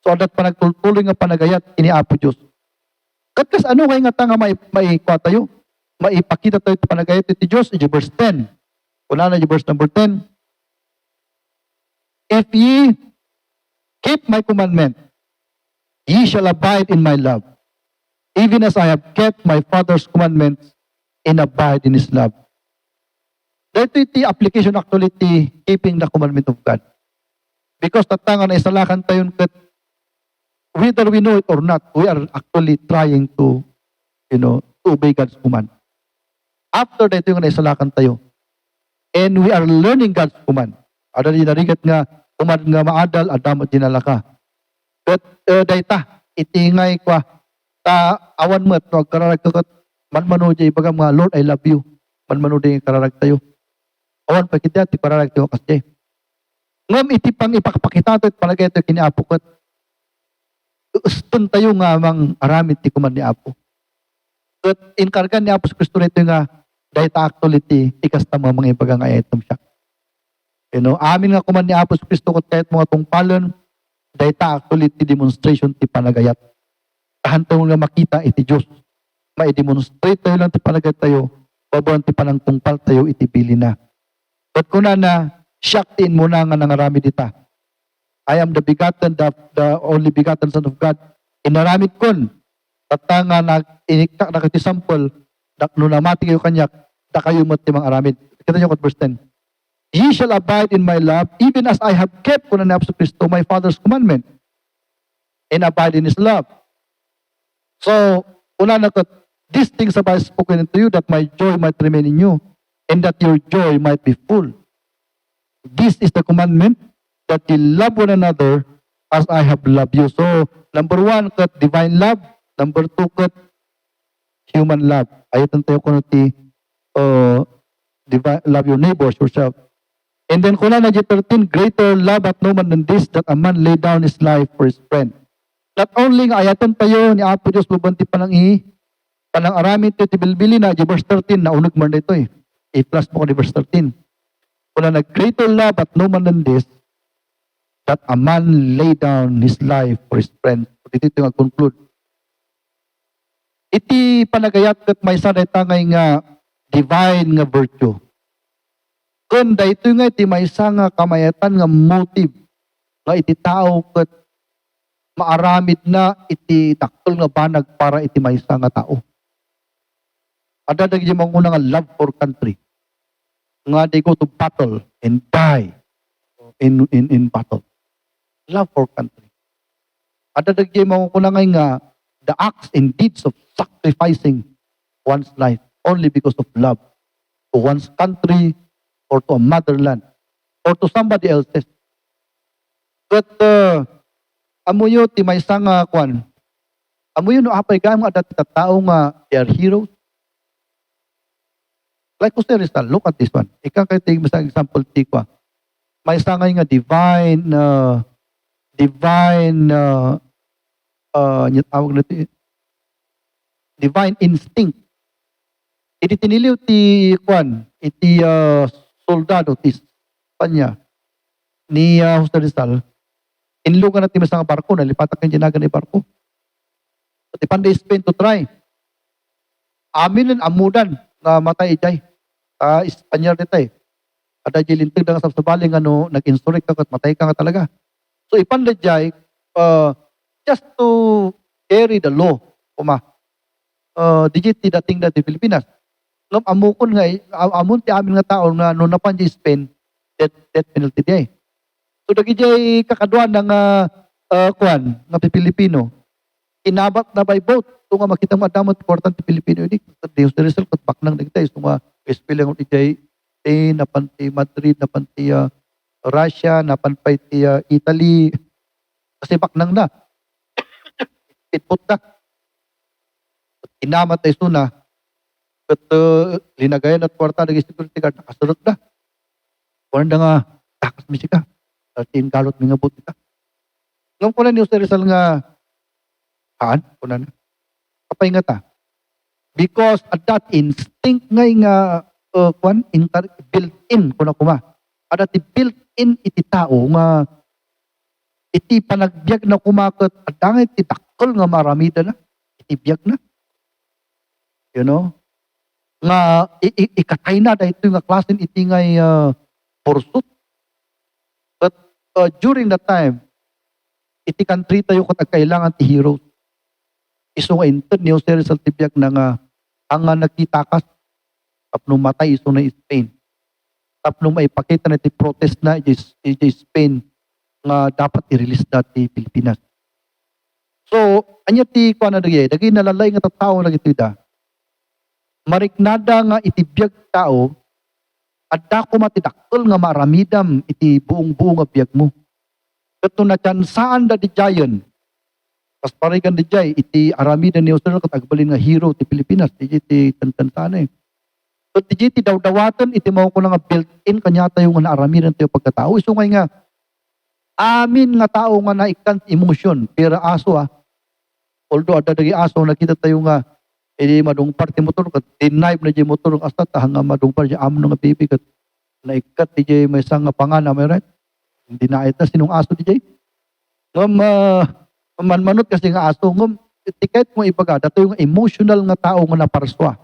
So adat panagtultuloy nga panagayat ini Apo Diyos. Katkas ano kay nga ta nga maikwa tayo? Maipakita tayo iti panagayat iti Diyos, iti verse 10. Kuna na iti verse number 10. If ye keep my commandment, ye shall abide in my love, even as I have kept my Father's commandments and abide in His love. Dito iti application actually ti keeping the commandment of God. Because tatangan na isalakan tayo kat whether we know it or not, we are actually trying to obey God's command. After that yung naisalakan tayo. And we are learning God's command. Ada di narigat nga, command nga maadal, adamat dinala ka. But dayta, itingay kwa, awan mo at kararag kakat, manmano jay baga mga Lord, I love you. Manmano jay kararag tayo. Awan pa kita, ti pararag tayo kasi. Ngam iti pang ipakpakita ito at palagay ito kiniapo kat. Uston tayo nga mang aramid ti kuman ni Apo. Kat inkargan ni Apo sa Kristo rito nga, dahil ta actually ti ikas tama mga ibagang ayatom siya. Amin nga kuman ni Apo sa Kristo kat kahit mga tungpalon, dahil ta actually ti demonstration ti panagayat. Kahantong nga makita iti Diyos. Mai-demonstrate tayo lang ti panagayat tayo, babuan ti panang tungpal tayo iti bili na. But kuna na, shaktiin mo na nga nangarami dita. I am the begotten, the only begotten Son of God. Inaramid kon. Tatanga nakitisample, no namati kayo kanyak, da kayo matimang aramid. Kita nyo kat verse 10. Ye shall abide in my love, even as I have kept kuna ni Apostol Kristo my Father's commandment, and abide in His love. So, una na kat, these things have I spoken unto you, that my joy might remain in you, and that your joy might be full. This is the commandment, that you love one another as I have loved you. So, number 1, kat divine love. Number 2, kat human love. Ayatan tayo kuno ti love your neighbors yourself. And then kuna na 13, greater love at no man than this, that a man lay down his life for his friend. Not only nga ayatan tayo ni Apo Diyos lubanti panang aramid ti bilbili na, verse 13, naunog man dito i-plus mo ko di verse 13. Kuna na greater love at no man than this, that a man lay down his life for his friend. Dito nga conclude. Iti panagayat kat may sanay tangay nga divine nga virtue. Kung dito nga iti may nga kamayatan nga motive nga iti tao kat maaramid na iti taktol nga banag para iti may nga tao. Adadag yung mga nga love for country. Nga they go to battle and die in battle. Love for country. Adadag yung mga nga the acts and deeds of sacrificing one's life only because of love to one's country or to a motherland or to somebody else's. But amuyo ti maysa nga kwan. Amuyo no apay gayam nga dati tattao nga they are heroes. Like Jose Rizal, look at this one. Ika kay tig sa example ti ko. Maysa nga divine tawag na ti, divine instinct. Iti tiniliw ti kwan, iti soldado ti Espanya ni Jose Rizal. Inlugan na ti maysa nga barko, nalipatak yung dinagan ni barko. At ipanday Spain to try. Amin amudan nga matay ijay. Espanyol ditay. Ada jilintig nga sa sabaling nag-insurrect ka at matay ka nga talaga. So ipanday jay, just to carry the law, digiti dating dati Pilipinas. Ngam amukon nga, amun ti amin nga tao nga no napan di Spain, death penalty di. So dagi jay kakaduan ng kwan, nga Pilipino, inabat na by boat. Ito nga makita mo adamot important ti Pilipino ini. Deus the result kat baknang nagtay. Ito nga espilang ijay, napan ti Madrid, napan ti Russia, napan pa ti Italy. Kasi baknang na. Pitput na. Inamat na iso na. At linagayan at kwarta nag security guard, nakasurot na. Kung nga, takas mi siya ka. Tin kalot mi nga buti ka. Ngam ko na ni Jose Rizal nga, kuna na. Kapay nga ta. Because at that instinct ngay nga, built-in, kuna kuma. At that built-in iti tao nga, iti panagbiag na kumakot, at ang iti takol nga maramida na, iti biag na. You know? Nga, ikatay na, dahil ito nga klasin, iti ngay pursuit. But during that time, iti country tayo kat kailangan ti heroes. Iso nga inted ni Jose Rizal tibiyag na nga ang nagkitakas tapno matay iso na Spain. Tapno maipakita na ti protest na iti Spain nga dapat i-release dati Pilipinas. So, anya ti kuha na dagi nalalay nga tattao lagi ito da. Mariknada nga itibiyag tao at dako matidakkel nga maramidam iti buong-buong nga biyag mo. Kato na saan da di jayon. Pas parigan di jay, iti aramida ni Jose kat agbalin nga hero ti Pilipinas. Iti tantan-sana eh. So iti daw-dawatan, iti mao ko na nga built-in kanya tayo nga naaramidan tayo pagkatao. So nga amin nga tao nga naikant emotion. Pero aso although adadagi aso, nakita tayo nga iti madungpar ti motor kat denive na di motor asta hanga madungpar di amon nga baby kat naikat di jay may isang nga pangana, may right? Hindi na ita sinong aso di jay. Ngam manmanot kasi nga aso ngam tiket mo ibaga dato yung emotional nga tao nga naparswa.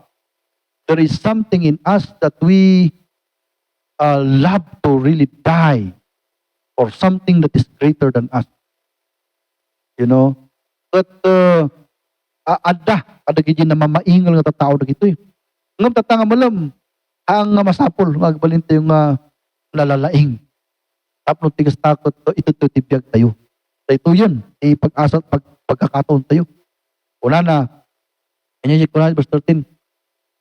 There is something in us that we love to really die for something that is greater than us. You know? But ada gidi na mamaingal nga tao dagito eh. Ngam tatanga malam ang masapol magbalin tayo nga nalalaing. Tapos tigas takot ito tibiyag tayo. Ito yun, pag-asa at pagkakataon tayo. Una na, kanya yung verse 13,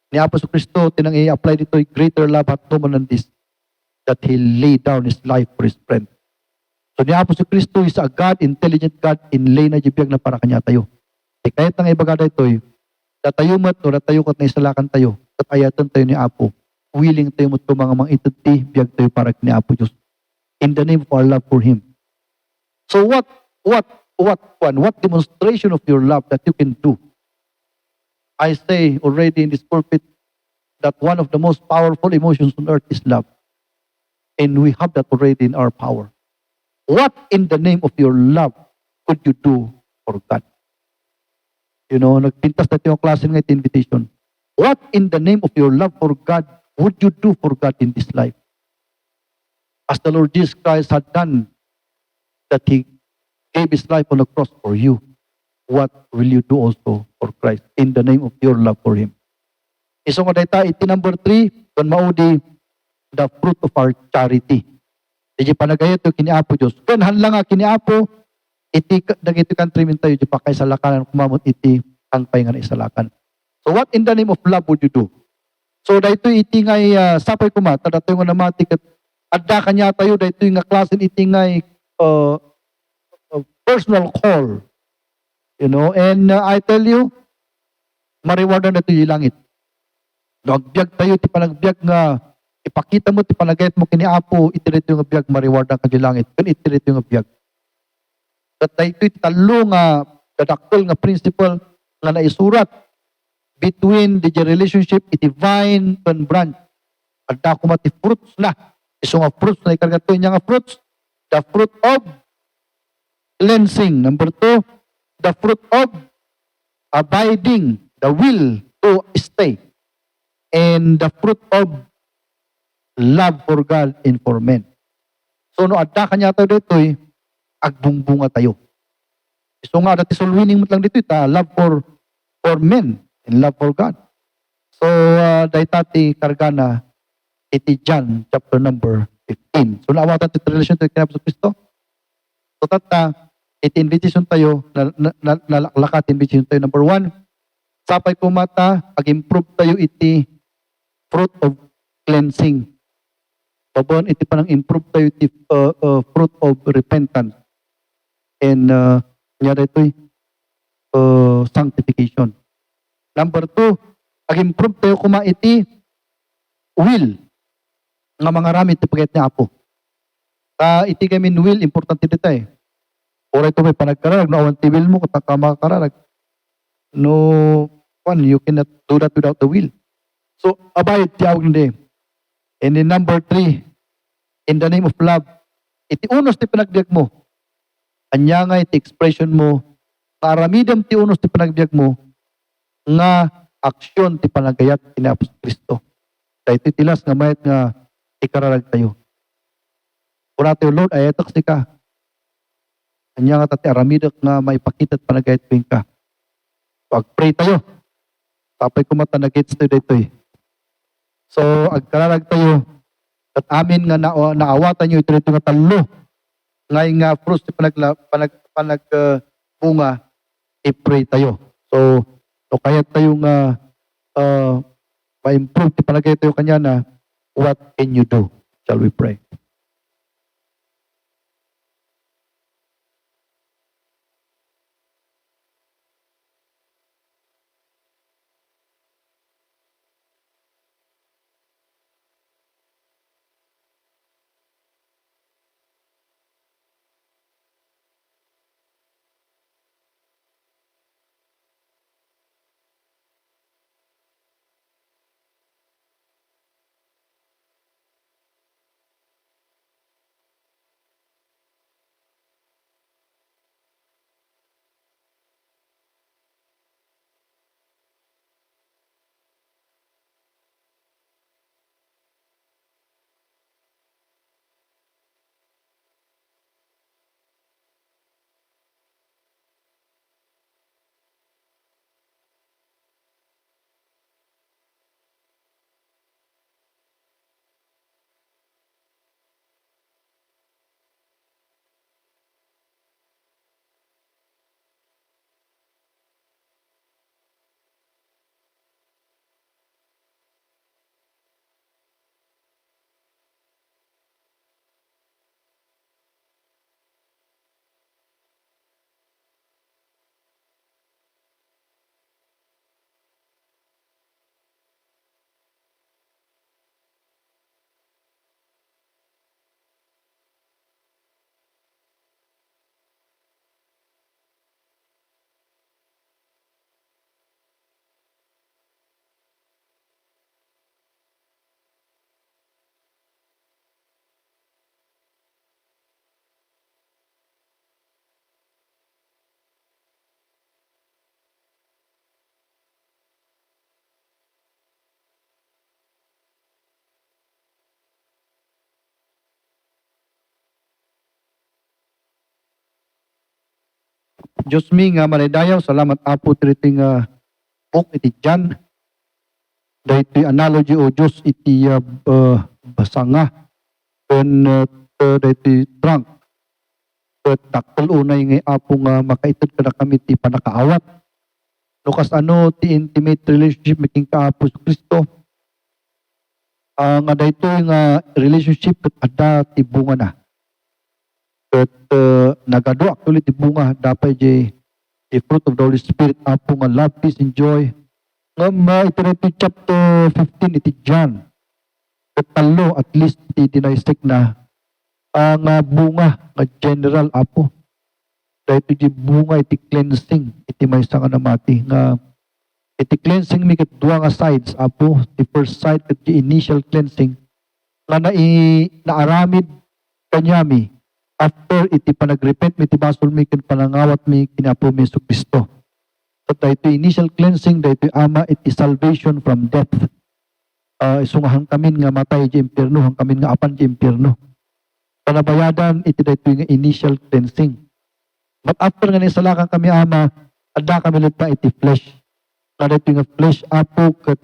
ni Apostol Cristo, tinang i-apply dito, greater love hath no man than this, that He laid down His life for His friend. So ni Apostol Cristo is a God, intelligent God, inlay na jibiyag na para kanya tayo. Kahit nang ibagada ito, datayo mat o datayo kat na isalakan tayo, kat ayatan tayo ni Apo, willing tayo mo ito mga ituti, biyag tayo para ni Apo Diyos. In the name of our love for Him. So what demonstration of your love that you can do? I say already in this pulpit that one of the most powerful emotions on earth is love. And we have that already in our power. What in the name of your love could you do for God? You know, nagpintas natin yung klase ng invitation. What in the name of your love for God would you do for God in this life? As the Lord Jesus Christ had done, that He gave His life on the cross for you, what will you do also for Christ in the name of your love for Him? Iso nga dayta, iti number 3, kung maudi, the fruit of our charity. Iti panagayat yung kiniapo Diyos. Kung hanlang nga kiniapo, iti dagiti country min tayo, di pa kay salakanan, kumamot iti ang pahinga na isalakan. So what in the name of love would you do? So dahito iti ngay sapay kumata, dato yung namatik at adda kanya tayo, dahito yung klasin iti ngay personal call. And I tell you, mariwardan na ito yung langit. Nagbiag tayo, ti panagbiag nga, ipakita mo, ti panagayat mo kiniapo, itirit yung biag, mariwardan ka yung langit. Kan itirit yung biag. At ito'y talo nga, kadakol nga principle nga naisurat between the relationship, iti vine and branch. At ako mati fruits na. Iso nga fruits na ikargato niya nga fruits. The fruit of cleansing. Number 2, the fruit of abiding, the will to stay. And the fruit of love for God and for men. So no adda kanya tayo dito'y agbungbunga tayo. So nga dati solwining mo lang dito ita love for men and love for God. So daytati kargana iti John chapter number 15. So naawatan ti relation to kinapo sa Kristo. So tata iti invitation tayo nalakat invitation tayo number 1. Sapay kumata ag-improve tayo iti fruit of cleansing. Babon iti panang improve tayo iti fruit of repentance. And niya ito'y sanctification. Number 2, ag-improve tayo kuma iti will nga mga ramit iti pagayat ni Apo. Iti gamin will, importante dito eh. Ora ito may panagkararag, no awan ti will mo, kung ka makakararag. No, you cannot do that without the will. So, abide tiyawag hindi. And then number 3, in the name of love, iti unos ti pinagdiag mo, anya nga iti expression mo, karamidam ti unos ti panagbiag mo, nga aksyon ti panagayat ti Apostol Kristo. Dahil iti tilas nga mayat nga ikararag tayo. Kuna tayo, Lord, ay etok si ka. Anya nga tati aramidak nga maipakita at panagayat ko ka. So, ag-pray tayo. Tapay kumata na-gets tayo dito eh. So, agkararag tayo, at amin nga naawatan nyo ito nga talo, ngayon nga fruits ti bunga, i-pray tayo. So kaya tayo nga ma-improve ti panagay tayo kanya na what can you do? Shall we pray? Diyos mi nga manaydayaw, salamat Apo iti nga book iti John. Dahil iti analogy o Diyos iti basanga. Ken iti drunk. Ket dakkel unay nga Apo nga makaited kada kami ti panakaawat. No kas ano ti intimate relationship making kaapo sa Kristo. Nga daytoy nga relationship ket adda ti bunga na. Kat nagado actually ti bunga dapat the fruit of the Holy Spirit apo nga love, peace, and joy. Nga iti chapter 15 iti John. Katalo at least iti dinaistik na ang bunga nga general apo. Dahil iti bunga iti cleansing iti maysa nga namati nga iti cleansing mi ket duwa nga sides apo. The first side ket the initial cleansing nga naaramid kanyami after iti panagrepent mi iti basol mi ken panangawat mi kinapo mi Jesu Kristo. So dahito initial cleansing dahito ama iti salvation from death. Isungahan kamin nga matay di impyerno, hang kamin nga apan di impyerno. Panabayadan iti dahito nga initial cleansing. But after nga nisalakan kami ama, ada kami lita iti flesh. Kada ito nga flesh apo kat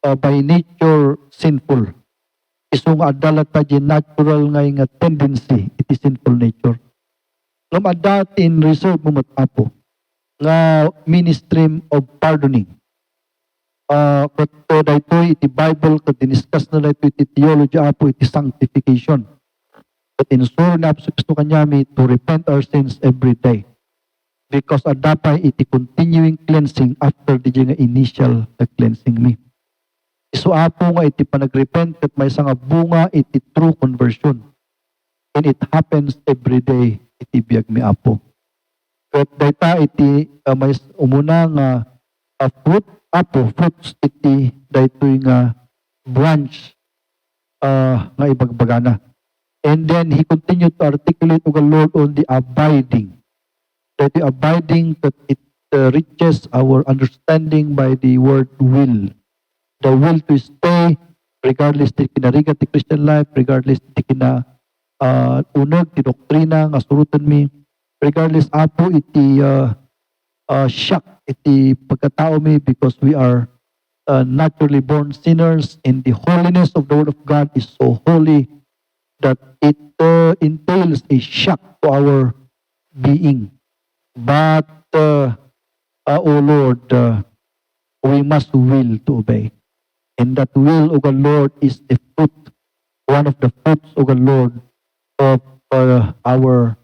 by nature sinful. Iso nga adalat ta di natural nga tendency iti sinful nature. Ngam adat in reserve mo mat apo nga ministry of pardoning. Kat dito iti Bible kat diniscuss na dito iti theology apo iti sanctification. But insure na sa Kristo kanyami to repent our sins every day. Because adapay iti continuing cleansing after the nga initial cleansing me. Isu apo nga iti panagrepent ket maysa nga bunga iti true conversion. And it happens every day iti biag mi apo. Ket dayta iti may umuna nga fruits iti daytoy nga branch nga ibagbagana. And then he continued to articulate to the Lord on the abiding. That the abiding that it reaches our understanding by the word will. The will to stay regardless ti kinariga ti Christian life, regardless ti unag ti doktrina nga surutan mi, regardless apo iti shock iti pagkatao mi because we are naturally born sinners and the holiness of the word of God is so holy that it entails a shock to our being. But, O Lord, we must will to obey. And that will, O God Lord, is the fruit, one of the fruits, O God Lord, of our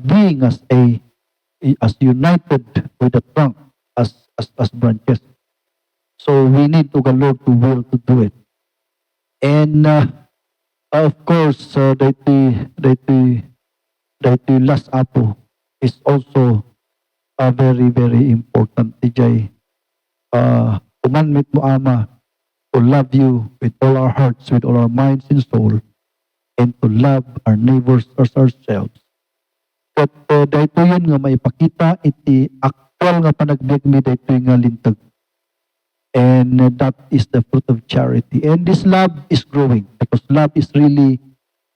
being as united with the trunk, as branches. So we need, O God Lord, to will to do it. And of course, the last apo is also very, very important. Tijay, commandment mo ama to love you with all our hearts, with all our minds and soul, and to love our neighbors as ourselves. Kat dahito yun nga maipakita iti actual nga panagbiag mi dahito nga lintag. And that is the fruit of charity. And this love is growing because love is really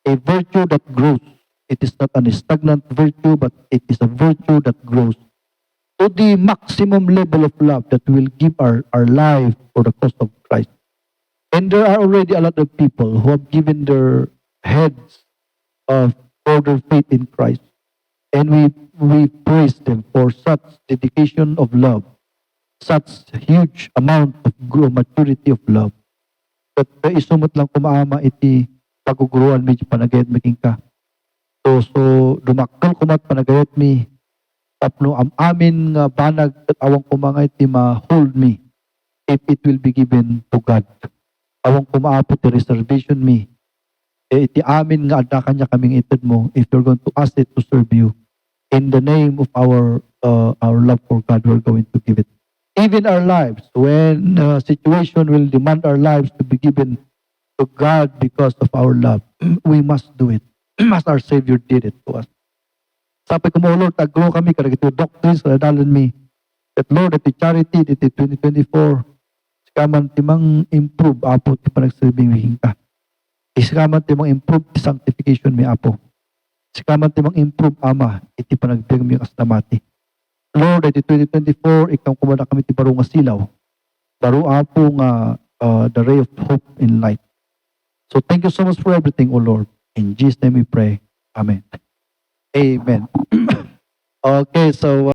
a virtue that grows. It is not a stagnant virtue, but it is a virtue that grows to the maximum level of love that will give our life for the cause of Christ. And there are already a lot of people who have given their heads for their faith in Christ. And we praise them for such dedication of love, such huge amount of maturity of love. But isumot lang kumaama iti paguguruan medyo panagayat maging ka. So dumakkel kumat panagayat mi tapno amin nga banag at awang kumangay ti ma-hold me if it will be given to God. Awang kumaapot ti reservation me. Iti amin nga adda kanya kaming ited mo if you're going to ask it to serve you. In the name of our love for God, we're going to give it. Even our lives, when situation will demand our lives to be given to God because of our love, we must do it. As our Savior did it to us. Sabi ko mo, Lord, tagro kami, karagito doctrines, karadalan mi, that Lord, at the charity, at the 2024, sikaman timang improve, apo, ti panagsabing wihing ka. Sikaman timang improve, ti sanctification mi, apo. Sikaman timang improve, ama, iti panagbiag mi astamati. Lord, at the 2024, ikaw kumana kami ti baro nga silaw. Baro apo nga the ray of hope in light. So thank you so much for everything, O Lord. In Jesus' name we pray. Amen. Amen. Okay, so